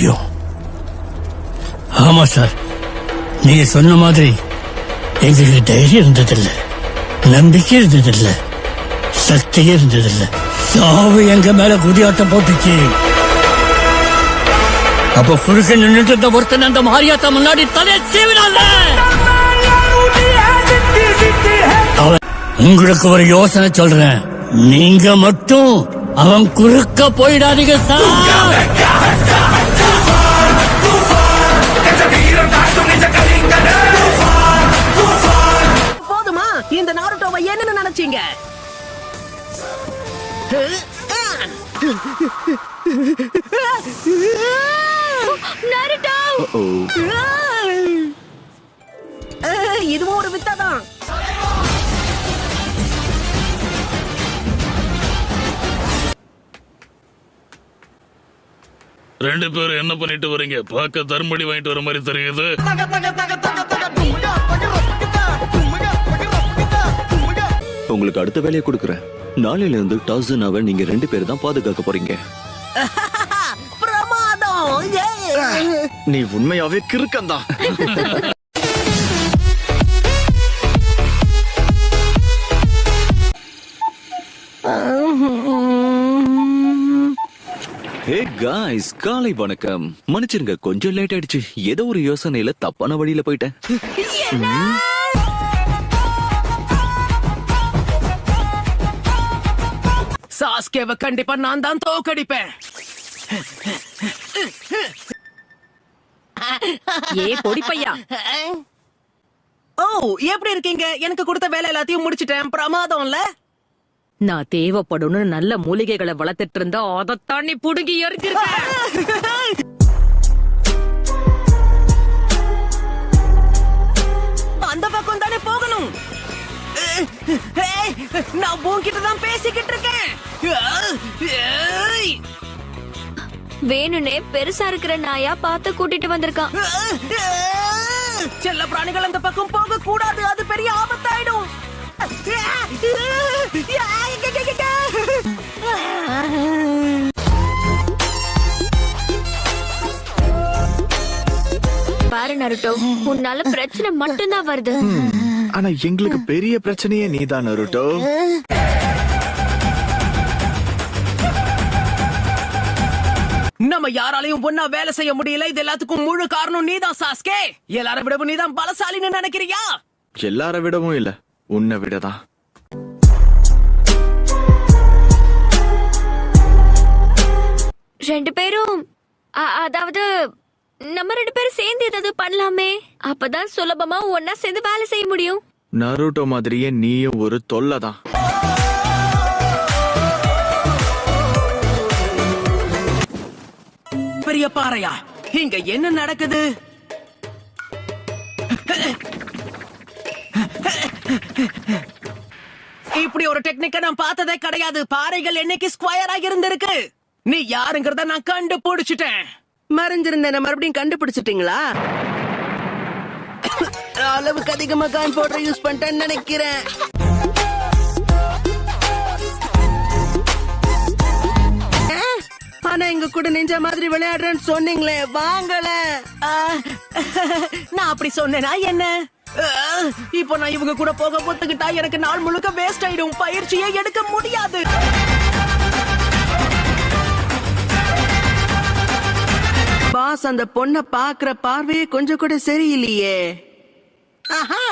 முடியும். ஆமா சார், நீங்க சொன்ன மாதிரி எங்களுக்கு தைரியம் இருந்ததில்ல, நம்பிக்கை இருந்ததில்ல, சக்தியே இருந்ததில்ல. சாவு எங்க மேல குதியாட்டம் போட்டுச்சு. அப்ப குறுக்க நின்றுட்டு இருந்த ஒருத்தன் அந்த மாரியாத்தா முன்னாடி தலையை சீவினால. உங்களுக்கு ஒரு யோசனை சொல்றேன், நீங்க மட்டும் அவன் குறுக்க போயிடாதீங்க சார். போதுமா இந்த நாருட்டோவை என்னன்னு நினைச்சீங்க? இதுவும் ஒரு வித்தாதான். ரெண்டு பேரும் என்ன பண்ணிட்டு வரீங்க? பார்க்க தர்மடி வாங்கிட்டு வர மாதிரி தெரியுது. உங்களுக்கு அடுத்த வேலையை கொடுக்குறேன். நாளையில இருந்து டாஸனாவை நீங்க 2 பேர் தான் பாதுகாக்க போறீங்க. பிரமாதம். நீ உண்மையாவே கிறுக்கந்தான். ஹே காய்ஸ், காலை வணக்கம். மன்னிச்சிருங்க, கொஞ்சம் லேட் ஆயிடுச்சு. ஏதோ ஒரு யோசனையில தப்பான வழியில போயிட்டேன். சாஸ்கேவை கண்டிப்பா நான் தான் தோக்கடிப்பேன். ஏ பொடி பையா. ஓ, எப்படி இருக்கீங்க? எனக்கு கொடுத்த வேலை எல்லாத்தையும் முடிச்சிட்டேன். பிரமாதம்ல. நான் தேவைப்படும்னு நல்ல மூலிகைகளை வளர்த்துட்டு இருந்தா அதைத்தான் நீ புடுங்கி எறிஞ்சிருக்க. அந்த பக்கம் தானே போகணும். நான் உன்கிட்ட தான் பேசிக்கிட்டு இருக்கேன். வேணுனே பெருசா இருக்கிற நாயா பார்த்து கூட்டிட்டு வந்திருக்கான். செல்ல பிராணிகள் அந்த பக்கம் போக கூடாது, அது பெரிய ஆபத்தாயிடும். பாரு நருட்டோ, உன்னால பிரச்சனை மட்டும்தான் வருது. ஆனா எங்களுக்கு பெரிய பிரச்சனையே நீதான் நருட்டோ. நம்ம யாராலையும் ஒன்னா வேலை செய்ய முடியல. இது எல்லாத்துக்கும் முழு காரணம் நீதான் சாஸ்கே. எல்லாரும் விடவும் நீதான் பலசாலின்னு நினைக்கிறியா? எல்லார விடவும் இல்ல, உன்னை விடதான். ரெண்டு பேரும் அதாவது நம்ம 2 பேரும் சேர்ந்து ஏதாவது பண்ணலாமே. அப்பதான் சுலபமா ஒன்னா சேர்ந்து வேலை செய்ய முடியும். நருட்டோ மாதிரியே நீயும் ஒரு தொல்லைதான். பெரிய பாறையா, இங்க என்ன நடக்குது? இப்படி ஒரு டெக்னிக்க நான் பார்த்ததே கிடையாது. பாறைகள் என்னைக்கு ஸ்கொயரா இருந்திருக்கு. நீ யாருங்கிறத நான் கண்டுபிடிச்சிட்டேன். மறைஞ்சிருந்தேன், மறுபடியும் கண்டுபிடிச்சிட்டீங்களா? அளவுக்கு அதிகமா கான் பவுடர் யூஸ் பண்ணிட்டேன்னு நினைக்கிறேன். ஆனா எங்க கூட நெஞ்ச மாதிரி விளையாடுறேன்னு சொன்னீங்களே, வாங்கல. நான் அப்படி சொன்னேனா என்ன? இப்போ நான் இவங்க கூட போக ஒத்துக்கிட்டா எனக்கு நாள் முழுக்க வேஸ்ட் ஆயிடும். பயிற்சியே எடுக்க முடியாது. பாஸ், அந்த பொண்ண பாக்குற பார்வையே கொஞ்சம் கூட சரியில்லையே. ஆஹா,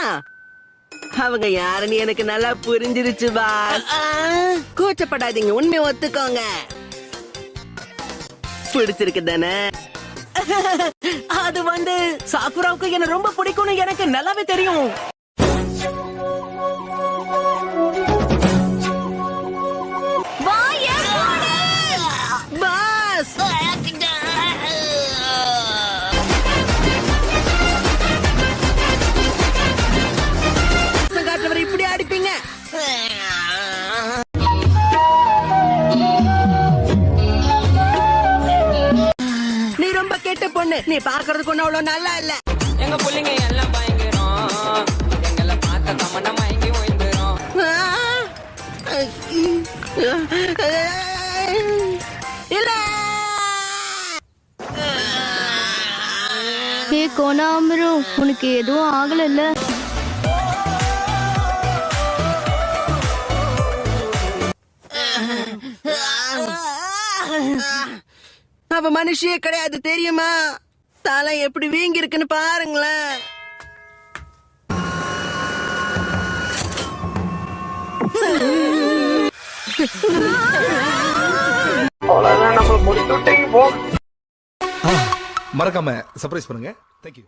அவங்க யாருன்னு எனக்கு நல்லா புரிஞ்சிருச்சு பாஸ். கூச்சப்படாதீங்க, உண்மை ஒத்துக்கோங்க. பிடிச்சிருக்கு தானே? அது வந்து சாக்குராவுக்கு என்ன ரொம்ப பிடிக்கும்னு எனக்கு நல்லாவே தெரியும். பாஸ், இப்படி அடிப்பீங்க? நீ ரொம்ப கெட்ட பொண்ணு. நீ பாக்குறதுக்கு ஒண்ணு அவ்வளவு நல்லா இல்ல. எங்க புள்ளைங்க எல்லாம் பயங்கரம். எங்களை பார்த்த தமன்னா மயங்கி ஓய்ந்துரும். இல்ல ஹே கோனாமரு, உனக்கு எதுவும் ஆகலல்ல? அவ மனுஷியே கிடையாது தெரியுமா? தலை எப்படி வீங்கி இருக்குன்னு பாருங்களேன். மறக்காம சர்ப்ரைஸ் பண்ணுங்க. தேங்க்யூ.